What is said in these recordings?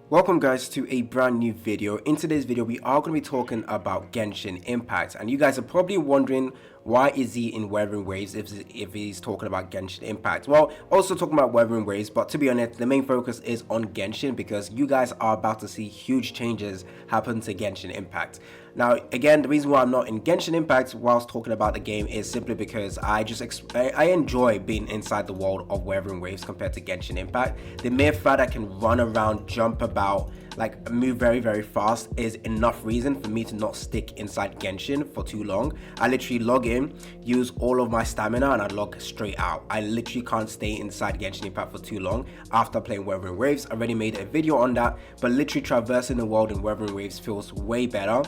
Welcome guys to a brand new video. In today's video we are going to be talking about Genshin Impact, and you guys are probably wondering why is he in Wuthering Waves if he's talking about Genshin Impact. Well, also talking about Wuthering Waves, but to be honest the main focus is on Genshin because you guys are about to see huge changes happen to Genshin Impact. Now again, the reason why I'm not in Genshin Impact whilst talking about the game is simply because I enjoy being inside the world of Wuthering Waves compared to Genshin Impact. The mere fact I can run around, jump about, like move very fast is enough reason for me to not stick inside Genshin for too long. I literally log in, use all of my stamina, and I log straight out. I literally can't stay inside Genshin Impact for too long after playing Wuthering Waves. I already made a video on that, but literally traversing the world in Wuthering Waves feels way better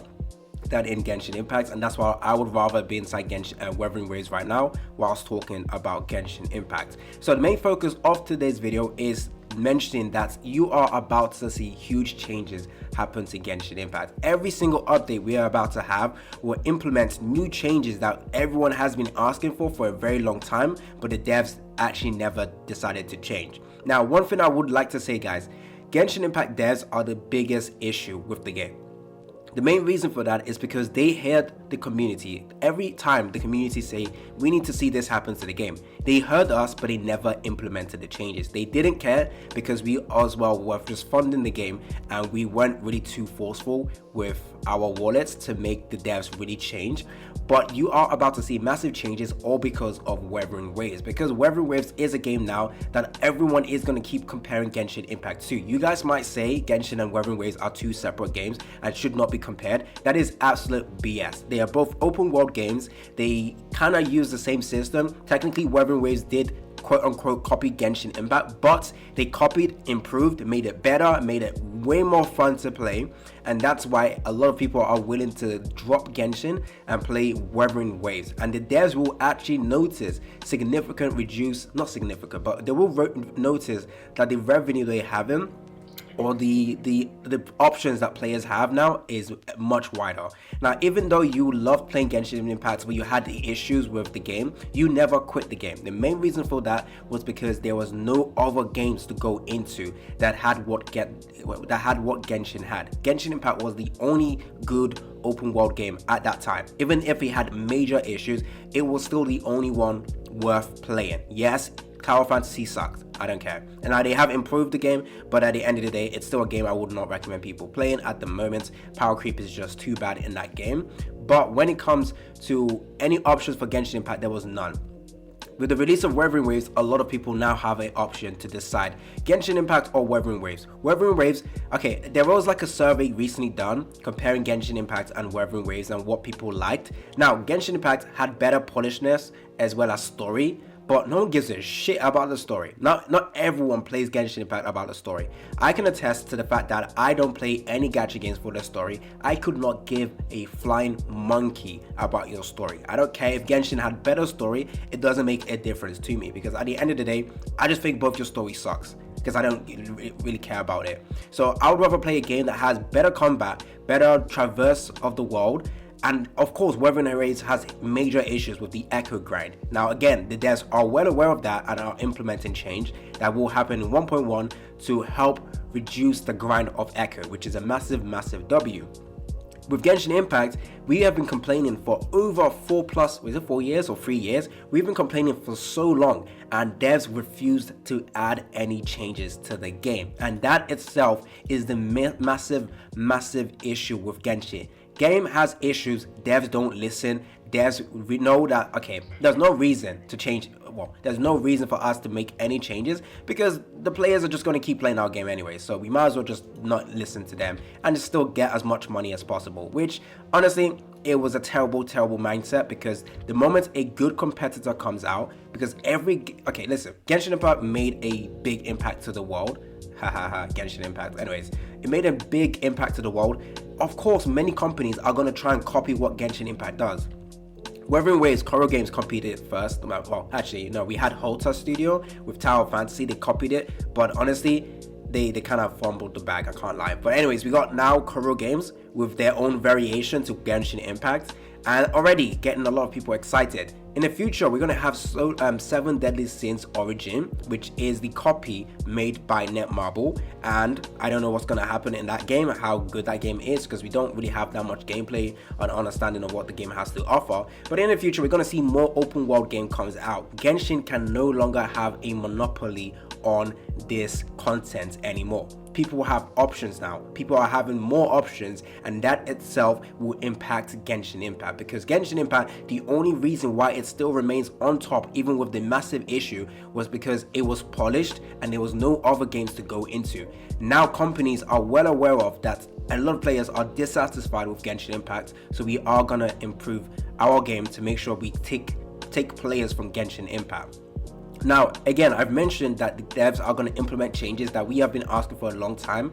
than in Genshin Impact, and that's why I would rather be inside Genshin Wuthering Waves right now whilst talking about Genshin Impact. So the main focus of today's video is mentioning that you are about to see huge changes happen to Genshin Impact. Every single update we are about to have will implement new changes that everyone has been asking for a very long time, but the devs actually never decided to change. Now, one thing I would like to say, guys, Genshin Impact devs are the biggest issue with the game. The main reason for that is because they heard the community. Every time the community say, we need to see this happen to the game, they heard us, but they never implemented the changes. They didn't care because we as well were just funding the game, and we weren't really too forceful with our wallets to make the devs really change. But you are about to see massive changes all because of Wuthering Waves, because Wuthering Waves is a game now that everyone is going to keep comparing Genshin Impact to. You guys might say Genshin and Wuthering Waves are two separate games and should not be compared. That is absolute BS. They are both open world games. They kind of use the same system. Technically, Wuthering Waves did quote unquote copy Genshin Impact, but they copied, improved, made it better, made it way more fun to play, and that's why a lot of people are willing to drop Genshin and play Wuthering Waves. And the devs will actually notice significant not significant, but they will notice that the revenue they have in, or the options that players have now, is much wider. Now, even though you love playing Genshin Impact but you had the issues with the game, you never quit the game. The main reason for that was because there was no other games to go into that had what Genshin had. Genshin Impact was the only good open world game at that time. Even if it had major issues, it was still the only one worth playing. Yes, Tower Fantasy sucked, I don't care. And now they have improved the game, but at the end of the day, it's still a game I would not recommend people playing at the moment. Power creep is just too bad in that game. But when it comes to any options for Genshin Impact, there was none. With the release of Wuthering Waves, a lot of people now have an option to decide Genshin Impact or Wuthering Waves. Wuthering Waves, okay, there was like a survey recently done comparing Genshin Impact and Wuthering Waves and what people liked. Now, Genshin Impact had better polishedness as well as story, but no one gives a shit about the story. Not everyone plays Genshin Impact about the story. I can attest to the fact that I don't play any gacha games for the story. I could not give a flying monkey about your story. I don't care if Genshin had better story, it doesn't make a difference to me, because at the end of the day, I just think both your story sucks, because I don't really care about it. So I would rather play a game that has better combat, better traverse of the world, and of course, Wuthering Waves has major issues with the echo grind. Now again, the devs are well aware of that and are implementing change that will happen in 1.1 to help reduce the grind of echo, which is a massive W. With Genshin Impact, we have been complaining for over 4 years or 3 years? We've been complaining for so long, and devs refused to add any changes to the game. And that itself is the massive issue with Genshin. Game has issues, devs don't listen. We know that, okay, there's no reason to change. Well, there's no reason for us to make any changes because the players are just going to keep playing our game anyway, so we might as well just not listen to them and just still get as much money as possible, which honestly, it was a terrible mindset, because the moment a good competitor comes out, because okay, listen, Genshin Impact made a big impact to the world. Genshin Impact. Anyways, it made a big impact to the world. Of course, many companies are going to try and copy what Genshin Impact does. Wuthering Waves, Coral Games copied it first. Well, actually, no, we had Holta Studio with Tower Fantasy. They copied it, but honestly, they kind of fumbled the bag, I can't lie. But anyways, we got now Coral Games with their own variation to Genshin Impact, and already getting a lot of people excited. In the future, we're going to have 7 Deadly Sins Origin, which is the copy made by Netmarble, and I don't know what's going to happen in that game, how good that game is, because we don't really have that much gameplay and understanding of what the game has to offer. But in the future, we're going to see more open world game comes out. Genshin can no longer have a monopoly on this content anymore. People have options now. People are having more options, and that itself will impact Genshin Impact, because Genshin Impact, the only reason why it still remains on top even with the massive issue was because it was polished and there was no other games to go into. Now companies are well aware of that. A lot of players are dissatisfied with Genshin Impact, so we are gonna improve our game to make sure we take players from Genshin Impact. Now, again, I've mentioned that the devs are going to implement changes that we have been asking for a long time.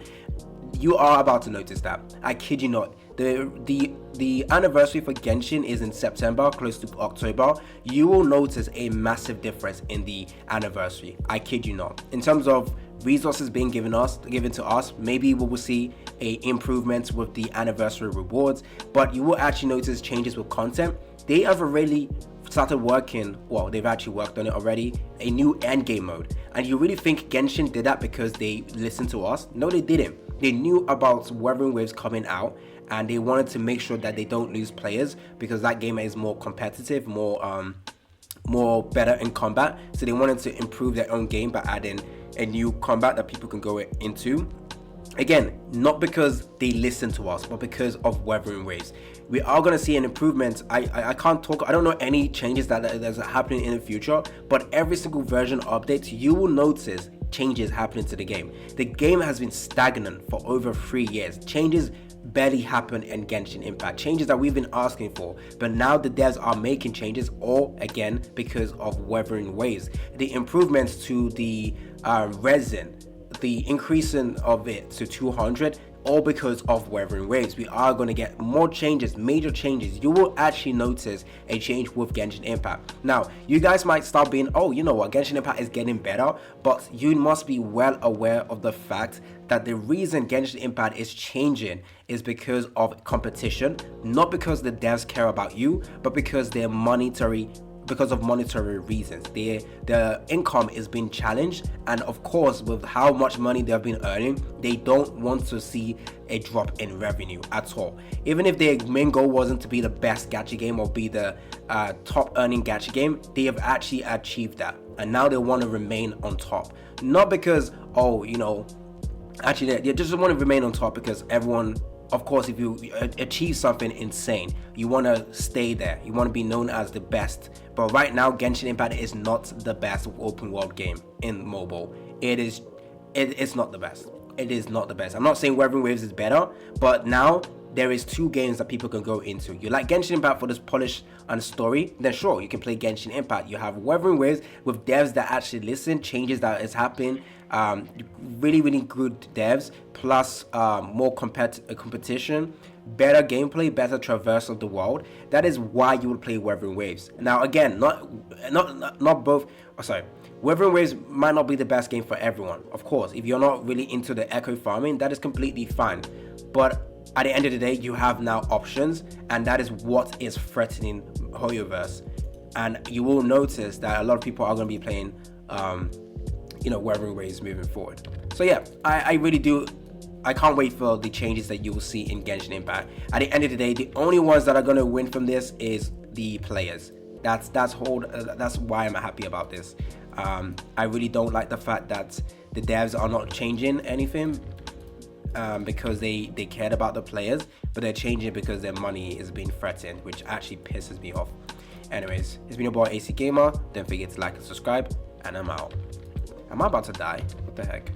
You are about to notice that. I kid you not. The anniversary for Genshin is in September, close to October. You will notice a massive difference in the anniversary. I kid you not. In terms of resources being given to us, maybe we will see a improvement with the anniversary rewards, but you will actually notice changes with content. They have already started working, well, they've actually worked on it already, a new endgame mode. And you really think Genshin did that because they listened to us? No, they didn't. They knew about Wuthering Waves coming out, and they wanted to make sure that they don't lose players, because that game is more competitive, more better in combat. So they wanted to improve their own game by adding a new combat that people can go into. Again, not because they listen to us, but because of Wuthering Waves. We are going to see an improvement. I can't talk, I don't know any changes that's happening in the future, but every single version update, you will notice changes happening to the game. The game has been stagnant for over 3 years. Changes barely happen in Genshin Impact, changes that we've been asking for, but now the devs are making changes, all again because of Wuthering Waves. The improvements to the resin, the increasing of it to 200, all because of Wuthering Waves. We are going to get more changes, major changes. You will actually notice a change with Genshin Impact. Now, you guys might start being, oh, you know what, Genshin Impact is getting better, but you must be well aware of the fact that the reason Genshin Impact is changing is because of competition, not because the devs care about you, but because because of monetary reasons. The income is being challenged, and of course with how much money they've been earning, they don't want to see a drop in revenue at all. Even if their main goal wasn't to be the best gacha game or be the top earning gacha game, they have actually achieved that, and now they want to remain on top. Not because, oh, you know, actually they just want to remain on top because everyone, of course, if you achieve something insane, you want to stay there. You want to be known as the best. But right now, Genshin Impact is not the best open world game in mobile. It's not the best. It is not the best. I'm not saying Wuthering Waves is better, but now there is 2 games that people can go into. You like Genshin Impact for this polish and story, then sure, you can play Genshin Impact. You have Wuthering Waves with devs that actually listen, changes that is happening, really good devs, plus more competition, better gameplay, better traverse of the world. That is why you would play Wuthering Waves. Now again, not both. Oh, sorry. Wuthering Waves might not be the best game for everyone. Of course, if you're not really into the echo farming, that is completely fine. But at the end of the day, you have now options, and that is what is threatening Hoyoverse. And you will notice that a lot of people are going to be playing, Wuthering Waves moving forward. So yeah, I really do. I can't wait for the changes that you will see in Genshin Impact. At the end of the day, the only ones that are going to win from this is the players. That's why I'm happy about this. I really don't like the fact that the devs are not changing anything. Because they cared about the players, but they're changing because their money is being threatened, which actually pisses me off. Anyways, it's been your boy AC Gamer. Don't forget to like and subscribe, and I'm out. Am I about to die? What the heck?